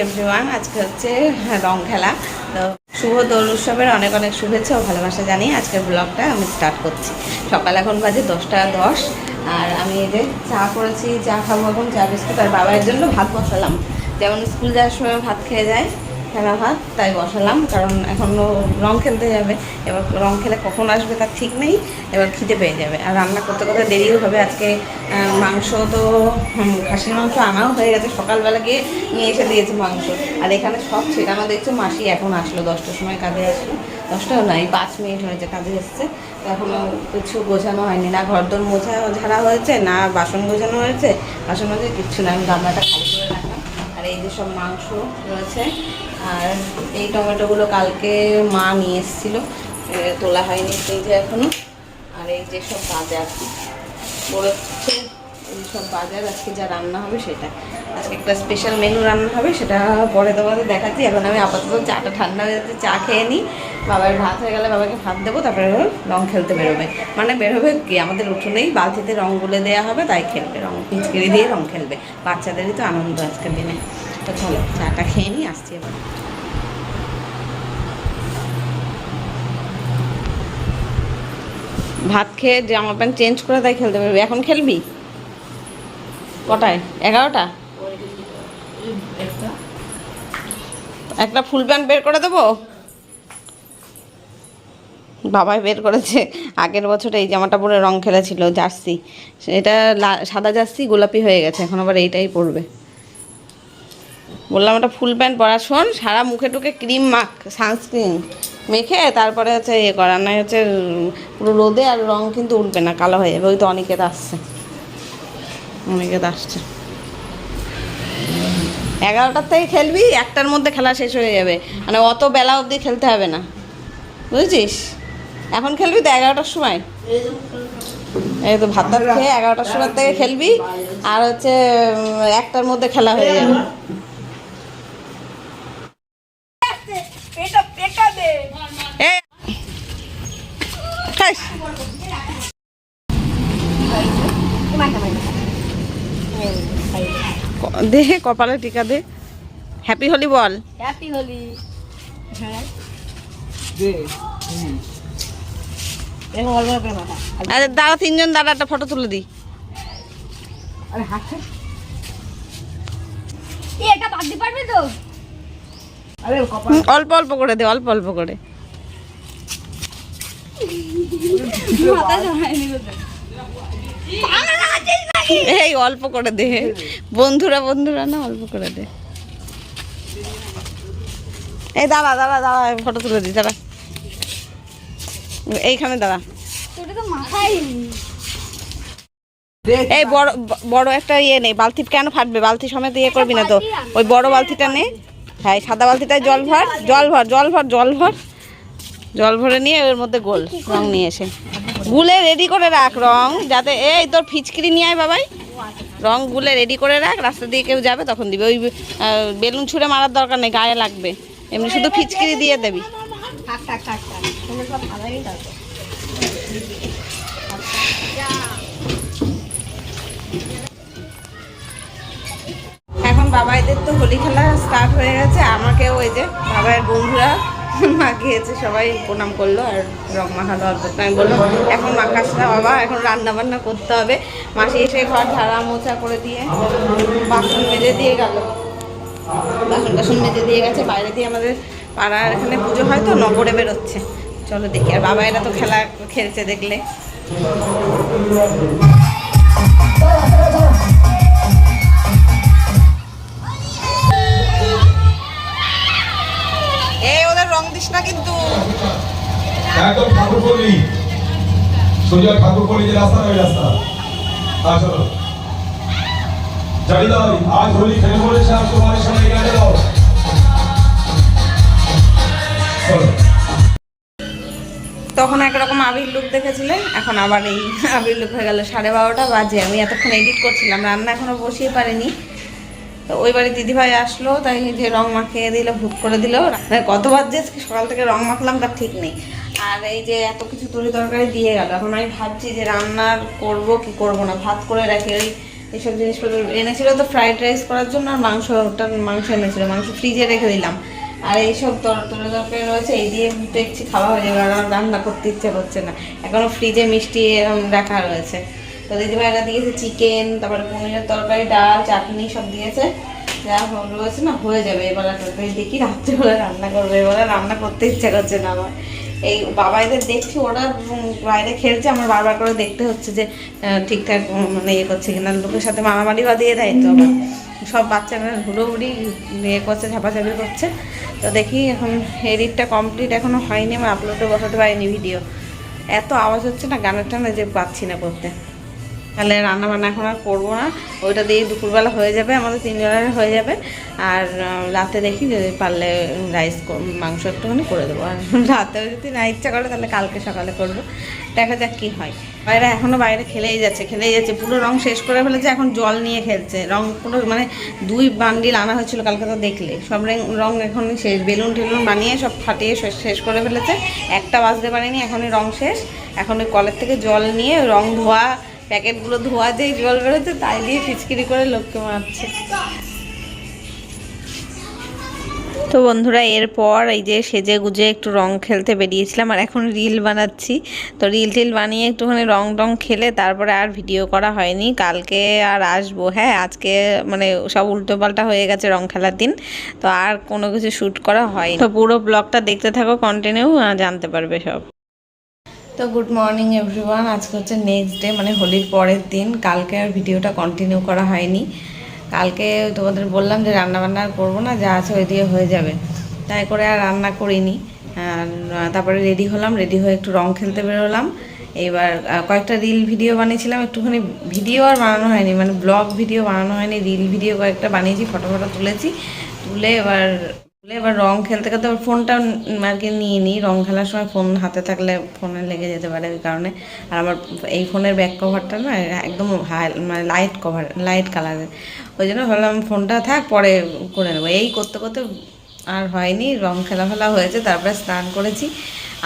Everyone, আজকে হচ্ছে রং খেলা। তো শুভ দোল উৎসবের অনেক অনেক শুভেচ্ছা ও ভালোবাসা জানিয়ে আজকের ব্লগটা আমি স্টার্ট করছি। সকাল এখন বাজে 10টা 10 আর আমি এই যে চা করেছি, চা খাবো এখন, চা বিস্কুট। আর বাবার জন্য ভাত বসালাম, যেমন স্কুল যাওয়ার সময় ভাত খেয়ে যায় ফেনা ভাত, তাই বসালাম। কারণ এখনও রং খেলতে যাবে, এবার রং খেলে কখন আসবে তার ঠিক নেই, এবার খিদে পেয়ে যাবে। আর রান্না করতে করতে দেরিও হবে। আজকে মাংস তো খাসির মাংস আনাও হয়ে গেছে, সকালবেলা গিয়ে নিয়ে এসে দিয়েছে মাংস। আর এখানে সব ছেটানো দেখছো, মাসি এখন আসলো 10টার সময় কাজে আসলো, 10টাও নয় 5 মিনিট হয়েছে কাজে এসছে। তো এখনও কিছু গোছানো হয়নি, না ঘরদোর মোছা ঝাড়া হয়েছে, না বাসন গোছানো হয়েছে। বাসন মাজে কিচ্ছু না, আমি গামলাটা খালি করে রাখলাম। আর এই যে সব মাংস রয়েছে, আর এই টমেটোগুলো কালকে মা নিয়ে এসেছিলো, তোলা হয়নি ফ্রিজে এখনও। আর এই যে সব বাজার বলেছে, এই সব বাজার আজকে যা রান্না হবে সেটা। আজকে একটা স্পেশাল মেনু রান্না হবে, সেটা পরে তোমাদের দেখাচ্ছি। এখন আমি আপাতত চাটা ঠান্ডা হয়ে যাচ্ছে, চা খেয়ে নিই। বাবার ভাত হয়ে গেলে বাবাকে ভাত দেবো, তারপরে রং খেলতে বেরোবে। মানে বেরোবে কি, আমাদের উঠোনেই বালতিতে রং গুলে দেওয়া হবে, তাই খেলবে, রং পিচকিরি দিয়ে রং খেলবে। বাচ্চাদেরই তো আনন্দ আজকের দিনে। তো চলো চাটা খেয়ে নিই, আসছি এবার। ভাত খেয়ে জামা প্যান্ট চেঞ্জ করে তাই খেলতে পারবি। এখন খেলবি কটায়? 11টা। একটা ফুল প্যান্ট বের করে দেবো, বাবাই বের করেছে। আগের বছর এই জামাটা পরে রং খেলেছিল, জার্সি। এটা সাদা জার্সি গোলাপি হয়ে গেছে, এখন আবার এইটাই পরবে। বললাম একটা ফুল প্যান্ট পরা। শোন, সারা মুখে টুকে ক্রিম মাখ, সানস্ক্রিন মেখে তারপরে হচ্ছে ইয়ে করার, নাই হচ্ছে পুরো রোদে আর রং কিন্তু উঠবে না, কালো হয়ে যাবে। ওই তো অনেকের আসছে, অনেকের আসছে। 11টার থেকে খেলবি, 1টার মধ্যে খেলা শেষ হয়ে যাবে, মানে অত বেলা অবধি খেলতে হবে না, বুঝেছিস? এখন খেলবি তো 11টার সময়, এই তো ভাত খেয়ে 11টার সময় থেকে খেলবি, আর হচ্ছে 1টার মধ্যে খেলা হয়ে যাবে। দে কপালে টিকা দে, হ্যাপি হোলি বল। হ্যাপি হোলি। হ্যাঁ আরে দাঁড়া, 3জন দাঁড়া, একটা ফটো তুলে দিই। এটা বাদ দিতে পারবে তো? অল্প অল্প করে দে, অল্প অল্প করে। এই অল্প করে দে, বন্ধুরা বন্ধুরা না, অল্প করে দে। এই দাঁড়া দাঁড়া দাঁড়া, ফটো তুলে দিই, দাঁড়া এইখানে দাঁড়া। এই বড় বড় একটা ইয়ে নেই, বালতি কেন ফাটবে? বালতি সমেত ইয়ে করবি না তো, ওই বড় বালতিটা নে। হ্যাঁ, সাদা বালতিটায় জল ভর, জল ভর, জল ভর, জল ভর, জল ভরে নিয়ে ওর মধ্যে গোল রং নিয়ে এসে গুলে রেডি করে রাখ রং, যাতে এই তোর ফিচকিরি নিয়ে আয় বাবাই, রং গুলে রেডি করে রাখ, রাস্তা দিয়ে কেউ যাবে তখন দিবি। ওই বেলুন ছুঁড়ে মারার দরকার নেই, গায়ে লাগবে, এমনি শুধু ফিচকিরি দিয়ে দেবি। এখন বাবাইদের তো হোলি খেলা স্টার্ট হয়ে গেছে, আমাকেও ওই যে বাবার বন্ধুরা মাখিয়েছে, সবাই প্রণাম করলো আর রং মাখালো অল্প। আমি বললাম এখন মাখাস না বাবা, এখন রান্না বান্না করতে হবে। মাসি এসে ঘর ঝাড়া মোছা করে দিয়ে বাসন মেজে দিয়ে গেল, বাসন টাসন মেজে দিয়ে গেছে। বাইরে দিয়ে আমাদের পাড়ার এখানে পুজো হয় তো, নগরে বেরোচ্ছে। চলো দেখি। আর বাবা এরা তো খেলা খেলছে দেখলে। এই ওদের রং দিস না কিন্তু। একদম ঠাকুরপল্লী, সোজা ঠাকুরপল্লী যে রাস্তা, ওই রাস্তা। চলো জানি দাও, আজ হোলি খেলে বলেছে, আর তোমার সঙ্গে গানে দাও। তখন একরকম আবির লুক দেখেছিলেন, এখন আবার এই আবির লুক হয়ে গেল। 12:30টা বাজে, আমি এতক্ষণ এডিট করছিলাম, রান্না এখনো বসিয়ে পারিনি। তো ওই বাড়ি দিদিভাই আসলো, তাই যে রং মাখিয়ে দিল, ভূত করে দিল। কতবার যে সকাল থেকে রং মাখলাম তার ঠিক নেই। আর এই যে এত কিছু তরি তরকারি দিয়ে গেল, এখন আমি ভাবছি যে রান্নার করব কি করব না। ভাত করে রাখি, ওই এইসব জিনিসপত্র এনেছিল তো ফ্রাইড রাইস করার জন্য, আর মাংস এনেছিল, মাংস ফ্রিজে রেখে দিলাম। আর এইসব তরকারি রয়েছে, এই দিয়ে দেখছি খাওয়া হয়ে যাবে, আর আমার রান্না করতে ইচ্ছে করছে না। এখনও ফ্রিজে মিষ্টি এরকম রাখা রয়েছে। তো দিদিভাইরা দিয়েছে চিকেন, তারপরে পনিরের তরকারি, ডাল, চাটনি সব দিয়েছে। যা রয়েছে না হয়ে যাবে এবার। তরকারি দেখি রাত্রিবেলা রান্না করবো, এবার রান্না করতে ইচ্ছে করছে না আমার। এই বাবাইদের দেখছি ওরা বাইরে খেলছে, আমার বারবার করে দেখতে হচ্ছে যে ঠিকঠাক মানে ইয়ে করছে কিনা। লোকের সাথে মারামারি বাঁধিয়ে দেয় তো আবার, সব বাচ্চারা হুড়োহুড়ি ইয়ে করছে, ঝাপাঝাপি করছে। তো দেখি এখন এডিটটা কমপ্লিট এখনও হয়নি, আমি আপলোডে বসাতে পারিনি ভিডিও। এত আওয়াজ হচ্ছে না গানের টানে যে পাচ্ছি না করতে। তাহলে রান্নাবান্না এখন আর করবো না, ওইটা দিয়ে দুপুরবেলা হয়ে যাবে, আমাদের 3 জনের হয়ে যাবে। আর রাতে দেখি যদি পারলে রাইস মাংস একটুখানি করে দেবো। আর রাতেও যদি না ইচ্ছা করে তাহলে কালকে সকালে করবো, দেখা যাক কী হয়। বাইরে এখনও বাইরে খেলেই যাচ্ছে পুরো রং শেষ করে ফেলেছে, এখন জল নিয়ে খেলছে। রং পুরো মানে 2 বান্ডিল আনা হয়েছিল কালকে, তো দেখলে সব রং এখনই শেষ। বেলুন টেলুন বানিয়ে সব ফাটিয়ে শেষ করে ফেলেছে, একটা বাজতে পারেনি, এখনই রং শেষ। এখন ওই কলের থেকে জল নিয়ে রং ধোয়া, প্যাকেটগুলো ধোয়া যেই জল বেরোচ্ছে তাই দিয়ে ফিচকিরি করে লোককে মারছে। তো বন্ধুরা, এরপর এই যে সেজে গুজে একটু রং খেলতে বেরিয়েছিলাম, আর এখন রিল বানাচ্ছি। তো রিল বানিয়ে একটুখানি রং খেলে তারপরে আর ভিডিও করা হয়নি। কালকে আর আসবো। হ্যাঁ, আজকে মানে সব উল্টোপাল্টা হয়ে গেছে রং খেলার দিন, তো আর কোনো কিছু শ্যুট করা হয়নি। তো পুরো ব্লগটা দেখতে থাকো, কন্টিনিউ জানতে পারবে সব। তো গুড মর্নিং এভরিওয়ান, আজকে হচ্ছে নেক্সট ডে, মানে হোলির পরের দিন। কালকে আর ভিডিওটা কন্টিনিউ করা হয়নি। কালকে তোমাদের বললাম যে রান্নাবান্না আর করবো না, যা আছে ওই দিয়ে হয়ে যাবে, তাই করে আর রান্না করিনি। তারপরে রেডি হলাম, রেডি হয়ে একটু রং খেলতে বেরোলাম। এইবার কয়েকটা রিল ভিডিও বানিয়েছিলাম, একটুখানি ভিডিও আর বানানো হয়নি, মানে ব্লগ ভিডিও বানানো হয়নি, রিল ভিডিও কয়েকটা বানিয়েছি, ফটো তুলেছি। এবার রং খেলতে খেলতে ফোনটা আর কি নিয়ে নিই। রং খেলার সময় ফোন হাতে থাকলে ফোনে লেগে যেতে পারে, ওই কারণে। আর আমার এই ফোনের ব্যাক কভারটা না একদম মানে লাইট কালারের, ওই জন্য ভাবলাম ফোনটা থাক, পরে করে নেবো। এই করতে করতে আর হয়নি, রং ফেলা হয়েছে। তারপরে স্নান করেছি,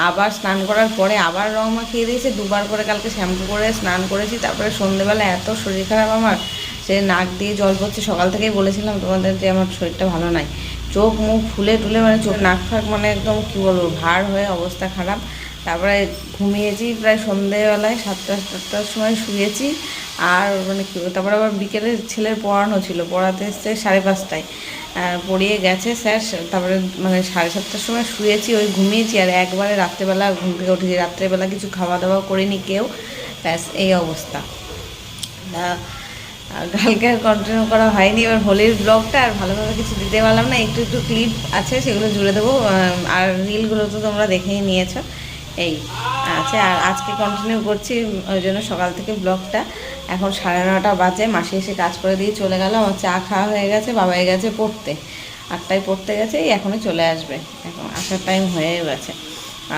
আবার স্নান করার পরে আবার রং মাখিয়ে দিয়েছে 2বার করে। কালকে শ্যাম্পু করে স্নান করেছি। তারপরে সন্ধ্যেবেলা এত শরীর খারাপ আমার, সে নাক দিয়ে জল পড়ছে। সকাল থেকেই বলেছিলাম তোমাদের যে আমার শরীরটা ভালো নাই, চোখ মুখ ফুলে টুলে, মানে চোখ নাক ফাঁক মানে একদম কী বলবো, ভার হয়ে অবস্থা খারাপ। তারপরে ঘুমিয়েছি প্রায় সন্ধ্যেবেলায় 7টার সময় শুয়েছি। আর মানে তারপরে আবার বিকেলে ছেলের পড়ানো ছিল, পড়াতে এসছে 5:30টায়, পড়িয়ে গেছে স্যার। তারপরে মানে 7:30টার সময় শুয়েছি, ওই ঘুমিয়েছি। আর একবারে রাত্রেবেলা ঘুম থেকে উঠেছি, রাত্রেবেলা কিছু খাওয়া দাওয়া করিনি কেউ, ব্যাস এই অবস্থা। কালকে আর কন্টিনিউ করা হয়নি। এবার হোলির ব্লগটা আর ভালোভাবে কিছু দিতে পারলাম না, একটু ক্লিপ আছে সেগুলো জুড়ে দেবো। আর রিলগুলো তো তোমরা দেখেই নিয়েছো, এই আছে। আর আজকে কন্টিনিউ করছি, ওই জন্য সকাল থেকে ব্লগটা। এখন 9:30 বাজে, মাসি এসে কাজ করে দিয়ে চলে গেল। আমার চা খাওয়া হয়ে গেছে, বাবাই গেছে পড়তে, 8টায় পড়তে গেছে, এখনই চলে আসবে, এখন আসার টাইম হয়ে গেছে।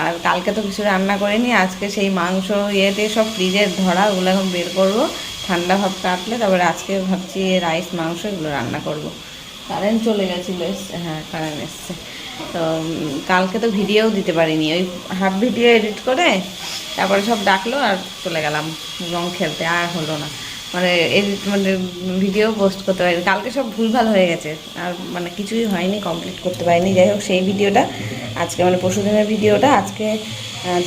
আর কালকে তো কিছু রান্না করিনি, আজকে সেই মাংস ইয়েতে সব ফ্রিজের ধরা, ওগুলো এখন বের করবো, ঠান্ডা ভাব কাটলে তারপরে আজকে ভাবছি রাইস মাংস এগুলো রান্না করব। কারেন্ট চলে গেছিলো, হ্যাঁ কারেন্ট এসছে। তো কালকে তো ভিডিও দিতে পারিনি, ওই হাফ ভিডিও এডিট করে তারপরে সব ডাকলো আর চলে গেলাম রং খেলতে, আর হলো না, মানে মানে ভিডিও পোস্ট করতে পারিনি। কালকে সব ভুলভাল হয়ে গেছে, আর মানে কিছুই হয়নি, কমপ্লিট করতে পারিনি। যাই হোক, সেই ভিডিওটা আজকে, মানে পরশুদিনের ভিডিওটা আজকে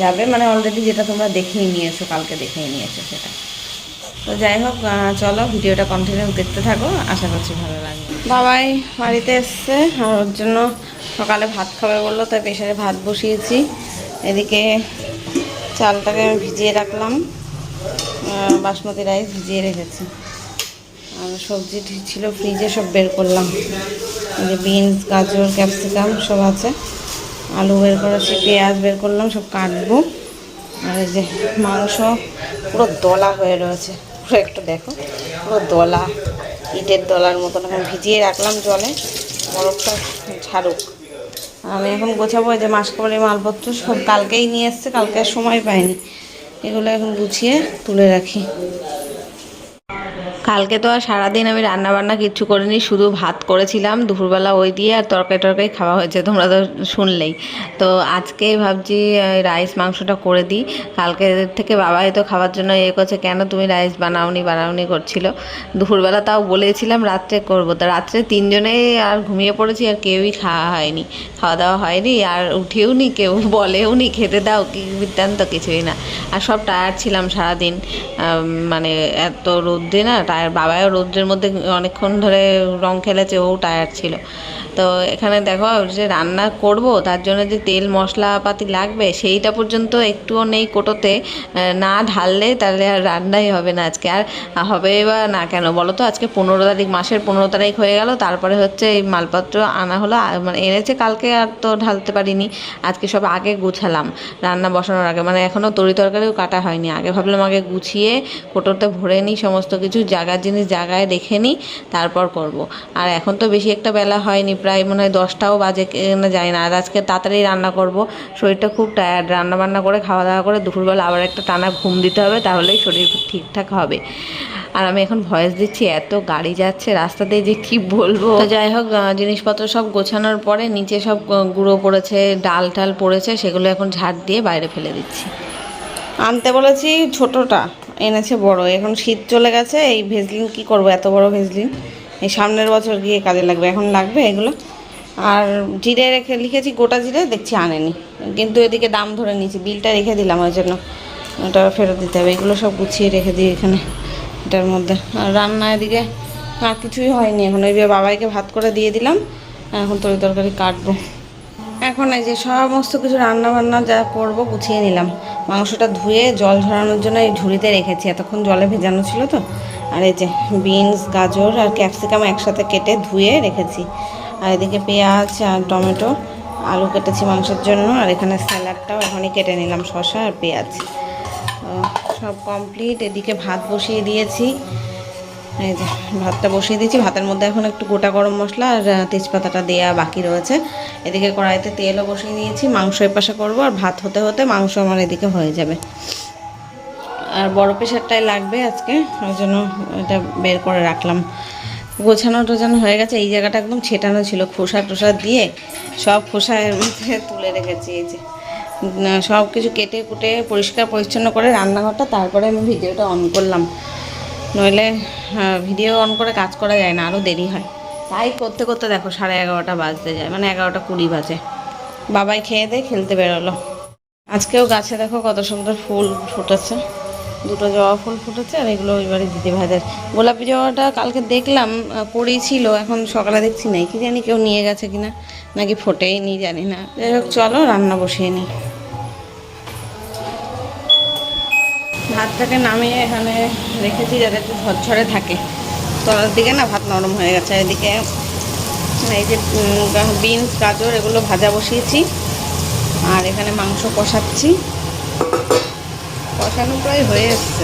যাবে, মানে অলরেডি যেটা তোমরা দেখেই নিয়েছো, কালকে দেখেই নিয়েছো সেটা। তো যাই হোক, চলো ভিডিওটা কন্টিনিউ দেখতে থাকো, আশা করছি ভালো লাগবে। বাবাই বাড়িতে এসছে, আর ওর জন্য সকালে ভাত খাবে বললো, তাই প্রেসারে ভাত বসিয়েছি। এদিকে চালটাকে আমি ভিজিয়ে রাখলাম, বাসমতি রাইস ভিজিয়ে রেখেছি। আর সবজি ছিল ফ্রিজে, সব বের করলাম, যে বিনস, গাজর, ক্যাপসিকাম সব আছে। আলু বের করেছি, পেঁয়াজ বের করলাম, সব কাটবো। আর এই যে মাংস পুরো দলা হয়ে রয়েছে, পুরো একটু দেখো, পুরো দলা, ইটের দলার মতন। এখন ভিজিয়ে রাখলাম জলে, বরফটা ছাড়ুক। আমি এখন গোছাবো, যে মাসকাবারি মালপত্র সব কালকেই নিয়ে এসছে, কালকে আর সময় পাইনি, এগুলো এখন গুছিয়ে তুলে রাখি। কালকে তো আর সারাদিন আমি রান্না বান্না কিচ্ছু করিনি, শুধু ভাত করেছিলাম দুপুরবেলা ওই দিয়ে, আর তরকারি খাওয়া হয়েছে, তোমরা তো শুনলেই। তো আজকে ভাবছি রাইস মাংসটা করে দিই। কালকে থেকে বাবাই তো খাওয়ার জন্য করছে, কেন তুমি রাইস বানাওনি করছিল। দুপুরবেলা তাও বলেছিলাম রাত্রে করবো, তা রাত্রে তিনজনেই আর ঘুমিয়ে পড়েছি, আর কেউই খাওয়া দাওয়া হয়নি, আর উঠেও নি, কেউ বলেও নি খেতে দাও কি বৃত্তান্ত, কিছুই না। আর সব টায়ার্ড ছিলাম সারাদিন, মানে এত রোদ্রে না টায়ার, বাবাও রোদ্রের মধ্যে অনেকক্ষণ ধরে রং খেলেছে, ও টায়ার্ড ছিল। তো এখানে দেখো যে রান্না করব তার জন্য যে তেল মশলাপাতি লাগবে সেইটা পর্যন্ত একটুও নেই কোটোতে, না ঢাললে তাহলে আর রান্নাই হবে না আজকে। আর হবে বা না কেন বলো তো, আজকে 15 তারিখ, মাসের 15 তারিখ হয়ে গেল, তারপরে হচ্ছে এই মালপত্র আনা হলো, মানে এনেছে কালকে, আর তো ঢালতে পারিনি। আজকে সব আগে গুছালাম রান্না বসানোর আগে, মানে এখনও তরিতরকারিও কাটা হয়নি, আগে ভাবলাম আগে গুছিয়ে কোটোতে ভরে নিই সমস্ত কিছু, জায়গার জিনিস জায়গায় রেখে নিই, তারপর করব। আর এখন তো বেশি একটা বেলা হয়নি, প্রায় মনে হয় 10টাও বাজে না, যায় না। আর আজকে তাড়াতাড়ি রান্না করব, শরীরটা খুব টায়ার্ড, রান্না বান্না করে খাওয়া দাওয়া করে দুপুরবেলা আবার একটা টানা ঘুম দিতে হবে, তাহলেই শরীর ঠিকঠাক হবে। আর আমি এখন ভয়েস দিচ্ছি, এত গাড়ি যাচ্ছে রাস্তাতে যে কি বলবো। তো যাই হোক, জিনিসপত্র সব গোছানোর পরে নিচে সব গুঁড়ো পড়েছে, ডাল টাল পড়েছে, সেগুলো এখন ঝাড় দিয়ে বাইরে ফেলে দিচ্ছি। আনতে বলেছি ছোটটা, এনেছে বড়। এখন শীত চলে গেছে, এই ভেজলিন কি করব, এত বড় ভেজলিন এই সামনের বছর গিয়ে কাজে লাগবে, এখন লাগবে এগুলো। আর জিরে লিখেছি গোটা জিরে, দেখছি আনেনি, কিন্তু এদিকে দাম ধরে নিয়েছি, বিলটা রেখে দিলাম, ওই জন্য ওটা ফেরত দিতে হবে। এগুলো সব গুছিয়ে রেখে দিই এখানে এটার মধ্যে। আর রান্না এদিকে আর কিছুই হয়নি, এখন ওই বাবাইকে ভাত করে দিয়ে দিলাম, এখন তরকারি কাটবো। এখন এই যে সমস্ত কিছু রান্না বান্না যা করবো গুছিয়ে নিলাম। মাংসটা ধুয়ে জল ঝরানোর জন্য এই ঝুড়িতে রেখেছি, এতক্ষণ জলে ভেজানো ছিল তো। আর এই যে বিনস, গাজর আর ক্যাপসিকাম একসাথে কেটে ধুয়ে রেখেছি। আর এদিকে পেঁয়াজ আর টমেটো, আলু কেটেছি মাংসের জন্য। আর এখানে স্যালাডটাও এখনই কেটে নিলাম, শসা আর পেঁয়াজ। সব কমপ্লিট। এদিকে ভাত বসিয়ে দিয়েছি, এই যে ভাতটা বসিয়ে দিয়েছি। ভাতের মধ্যে এখন একটু গোটা গরম মশলা আর তেজপাতাটা দেওয়া বাকি রয়েছে। এদিকে কড়াইতে তেলও বসিয়ে দিয়েছি, মাংস এপাশে করবো, আর ভাত হতে হতে মাংস আমার এদিকে হয়ে যাবে। আর বড় প্রেশারটাই লাগবে আজকে, ওই জন্য এটা বের করে রাখলাম। গোছানো টোছানো হয়ে গেছে, এই জায়গাটা একদম ছেটানো ছিল, খোসা টোসা দিয়ে সব খোসা এর মধ্যে তুলে রেখেছি। এই যে সব কিছু কেটে কুটে পরিষ্কার পরিচ্ছন্ন করে রান্নাঘরটা, তারপরে আমি ভিডিওটা অন করলাম, নইলে ভিডিও অন করে কাজ করা যায় না, আরও দেরি হয়। তাই করতে করতে দেখো 11:30 বাজতে যায়, মানে 11:20 বাজে। বাবাই খেয়ে দিয়ে খেলতে বেরোলো। আজকেও গাছে দেখো কত সুন্দর ফুল ফুটেছে, 2টো জবা ফুল ফুটেছে। আর এগুলো ওইবারে দিদি ভাইদের গোলাপি জবাটা কালকে দেখলাম পড়েই ছিল, এখন সকালে দেখছি নেই, কি জানি কেউ নিয়ে গেছে কিনা, নাকি ফোটেই নি জানি না। যাই হোক চলো রান্না বসিয়ে নিই। ভাতটাকে নামিয়ে এখানে রেখেছি যাতে একটু ঝরঝরে থাকে, তলার দিকে না ভাত নরম হয়ে গেছে। এদিকে এই যে বিনস, গাজর এগুলো ভাজা বসিয়েছি, আর এখানে মাংস কষাচ্ছি, কষানো প্রায় হয়ে এসছে,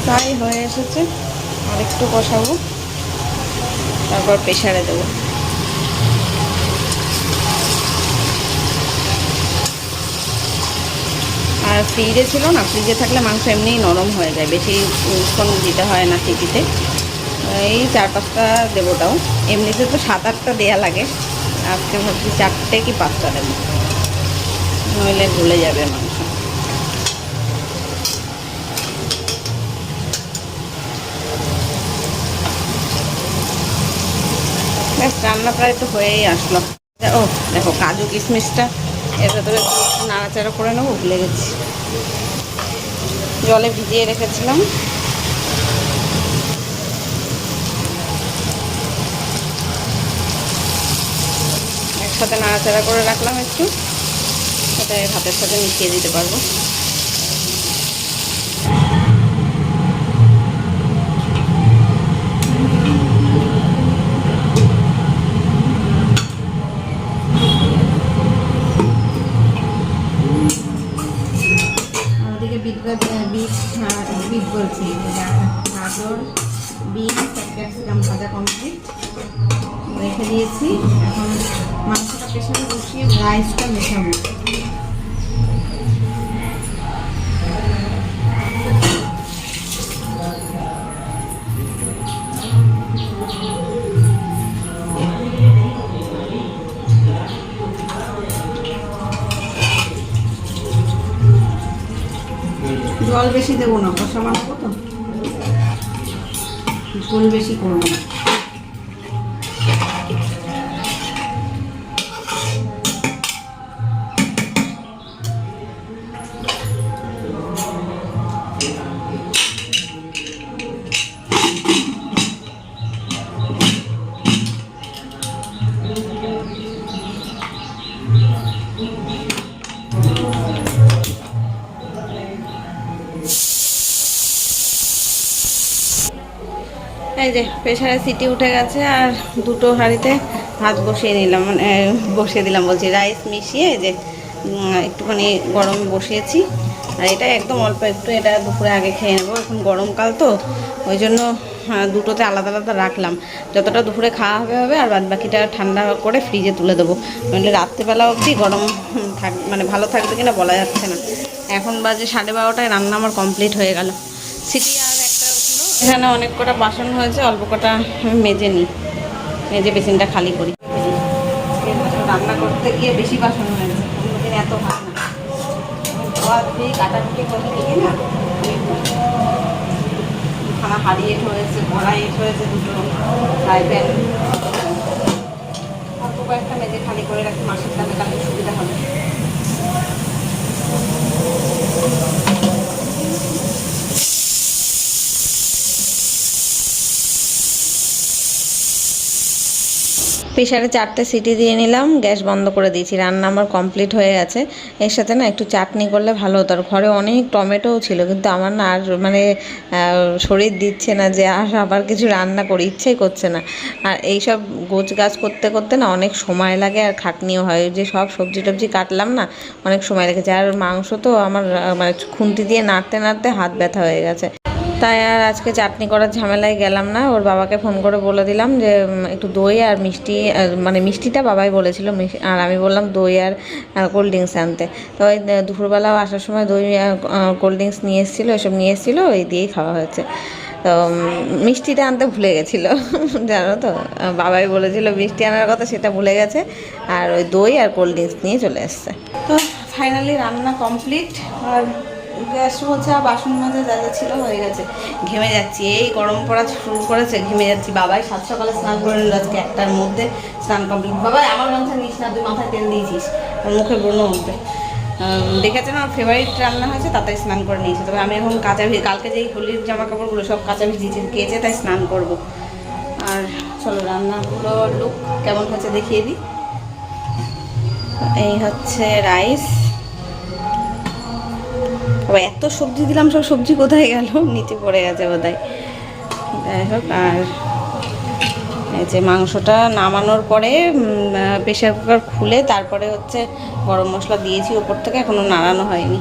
প্রায় হয়ে এসেছে। আর একটু কষাবো, তারপর প্রেসারে দেবো। আর ফ্রিজে ছিল না, ফ্রিজে থাকলে মাংস এমনিই নরম হয়ে যায়, বেশিক্ষণ দিতে হয় না সিটিতে। এই 4-5টা দেবোটাও, এমনিতে তো 7-8টা দেওয়া লাগে, আজকে ভাবছি 4টে কি 5টা দেবো, নইলে গলে যাবে মাংস। ব্যাস রান্না প্রায় তো হয়েই আসলো। ও দেখো কাজু কিশমিশটা এর ভেতরে নাড়াচাড়া করে নেবো, ভুলে গেছি, জলে ভিজিয়ে রেখেছিলাম। একসাথে নাড়াচাড়া করে রাখলাম একটু, সেটা ভাতের সাথে মিশিয়ে দিতে পারবো। বিট বলছি, গাজর, বিনস, ক্যাপসিকাম ভাজা কমপ্লিট রেখে দিয়েছি। এখন মাংসটা প্রেসারে বসিয়ে রাইসটা মেশাবো। জল বেশি দেবো না, কষা বানাবো তো, ঝোল বেশি করবো না। এই যে প্রেশারে সিটি উঠে গেছে আর দুটো হাঁড়িতে ভাত বসিয়ে নিলাম, মানে বসিয়ে দিলাম বলছি, রাইস মিশিয়ে এই যে একটুখানি গরম বসিয়েছি। আর এটা একদম অল্প একটু, এটা দুপুরে আগে খেয়ে নেবো, এখন গরমকাল তো ওই জন্য দুটোতে আলাদা আলাদা রাখলাম। যতটা দুপুরে খাওয়া হবে আর বাদ বাকিটা ঠান্ডা করে ফ্রিজে তুলে দেবো, নইলে রাত্রেবেলা অবধি গরম মানে ভালো থাকবে কিনা বলা যাচ্ছে না। এখন বাজে 12:30, রান্না আমার কমপ্লিট হয়ে গেল। সিটি আর একটা উঠলো। এখানে অনেক কটা বাসন হয়েছে, অল্প কটা আমি মেজে নিই, মেজে বেসিনটা খালি করি। রান্না করতে গিয়ে বেশি বাসন হয়েছে, অন্যদিন এত হয় না। কাটাকুটি করে নিয়ে না, খানা হাড়ি এঁট হয়েছে, কড়াই এঁট হয়েছে, দুটো ফ্রাই প্যান, অল্প কয়েকটা মেজে খালি করে রাখি, মাসের দামে কালকে সুবিধা হবে। প্রেশারে 4টে সিটি দিয়ে নিলাম, গ্যাস বন্ধ করে দিয়েছি। রান্না আমার কমপ্লিট হয়ে গেছে। এর সাথে না একটু চাটনি করলে ভালো হতো। আর ঘরে অনেক টমেটোও ছিল, কিন্তু আমার না আর মানে শরীর দিচ্ছে না যে আর আবার কিছু রান্না করি, ইচ্ছেই করছে না। আর এইসব গোছ গাছ করতে করতে না অনেক সময় লাগে আর খাটনিও হয়। যে সব সবজি টবজি কাটলাম না, অনেক সময় লেগেছে। আর মাংস তো আমার মানে খুন্তি দিয়ে নাড়তে নাড়তে হাত ব্যথা হয়ে গেছে, তাই আর আজকে চাটনি করার ঝামেলায় গেলাম না। ওর বাবাকে ফোন করে বলে দিলাম যে একটু দই আর মিষ্টি, মানে মিষ্টিটা বাবাই বলেছিল, আর আমি বললাম দই আর কোল্ড ড্রিঙ্কস আনতে। তো ওই দুপুরবেলাও আসার সময় দই কোল্ড ড্রিঙ্কস নিয়ে এসেছিলো, এসব নিয়ে এসেছিলো, ওই দিয়েই খাওয়া হয়েছে। তো মিষ্টিটা আনতে ভুলে গেছিলো জানো তো, বাবাই বলেছিল মিষ্টি আনার কথা, সেটা ভুলে গেছে। আর ওই দই আর কোল্ড ড্রিঙ্কস নিয়ে চলে এসছে। তো ফাইনালি রান্না কমপ্লিট, আর গ্যাস মোছা বাসন মাজা যা যা ছিল হয়ে গেছে। ঘেমে যাচ্ছি, এই গরম পড়া শুরু করেছে, ঘেমে যাচ্ছি। বাবাই 7 সকালে স্নান করে নিল, আজকে 1টার মধ্যে স্নান কমপ্লিট। বাবাই আমার গামছা নিস না, তুই মাথায় তেল দিয়েছিস, আর মুখে ব্রণ উঠবে। দেখেছে না, ফেভারিট রান্না হয়েছে, তাড়াতাড়ি স্নান করে নিয়েছে। তবে আমি এখন কালকে যেই হোলির জামা কাপড়গুলো সব কাঁচা ভিজিয়েছি, কেচে তাই স্নান করব। আর চলো রান্নাগুলো লুক কেমন হয়েছে দেখিয়ে দিই। এই হচ্ছে রাইস, এত সবজি দিলাম, সব সবজি কোথায় গেল, নিচে পড়ে গেছে বোধহয়। যাই হোক, আর এই যে মাংসটা নামানোর পরে প্রেশার কুকার খুলে তারপরে হচ্ছে গরম মশলা দিয়েছি ওপর থেকে, এখনো নাড়ানো হয়নি।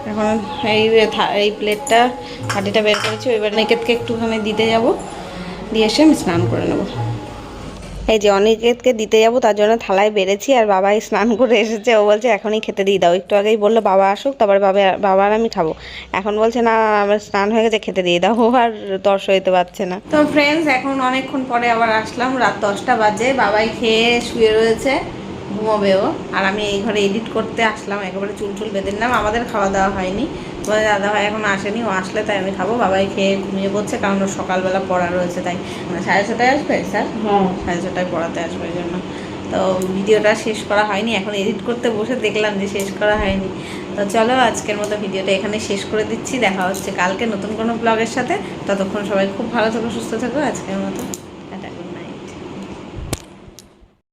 এখন এই প্লেটটা হাঁড়িটা বের করেছি, এবার নিকেতকে একটুখানি দিতে যাব, দিয়ে এসে আমি স্নান করে নেবো। এই যে অনিকেতকে দিতে যাবো, তার জন্য থালায় বেড়েছি। আর বাবাই স্নান করে এসেছে, ও বলছে এখনই খেতে দিয়ে দাও। একটু আগেই বললো বাবা আসুক, তারপরে বাবা আর আমি খাবো। এখন বলছে না আমার স্নান হয়ে গেছে, খেতে দিয়ে দাও। ও আর তর্স হইতে পারছে না। তো ফ্রেন্ডস, এখন অনেকক্ষণ পরে আবার আসলাম, রাত 10টা বাজে। বাবাই খেয়ে শুয়ে রয়েছে, ঘুমোবেও। আর আমি এই ঘরে এডিট করতে আসলাম, একেবারে চুল বেঁধে নিলাম। আমাদের খাওয়া দাওয়া হয়নি, তোমাদের দাদাভাই এখন আসেনি, ও আসলে তাই আমি খাবো। বাবাই খেয়ে ঘুমিয়ে পড়ছে, কারণ ওর সকালবেলা পড়া রয়েছে, তাই 6:30টায় আসবে স্যার। 6:30টায় পড়াতে আসবে, এই জন্য। তো ভিডিওটা শেষ করা হয়নি, এখন এডিট করতে বসে দেখলাম যে শেষ করা হয়নি। তো চলো আজকের মতো ভিডিওটা এখানে শেষ করে দিচ্ছি। দেখা হচ্ছে কালকে নতুন কোনো ব্লগের সাথে। ততক্ষণ সবাই খুব ভালো থাকো, সুস্থ থাকো। আজকের মতো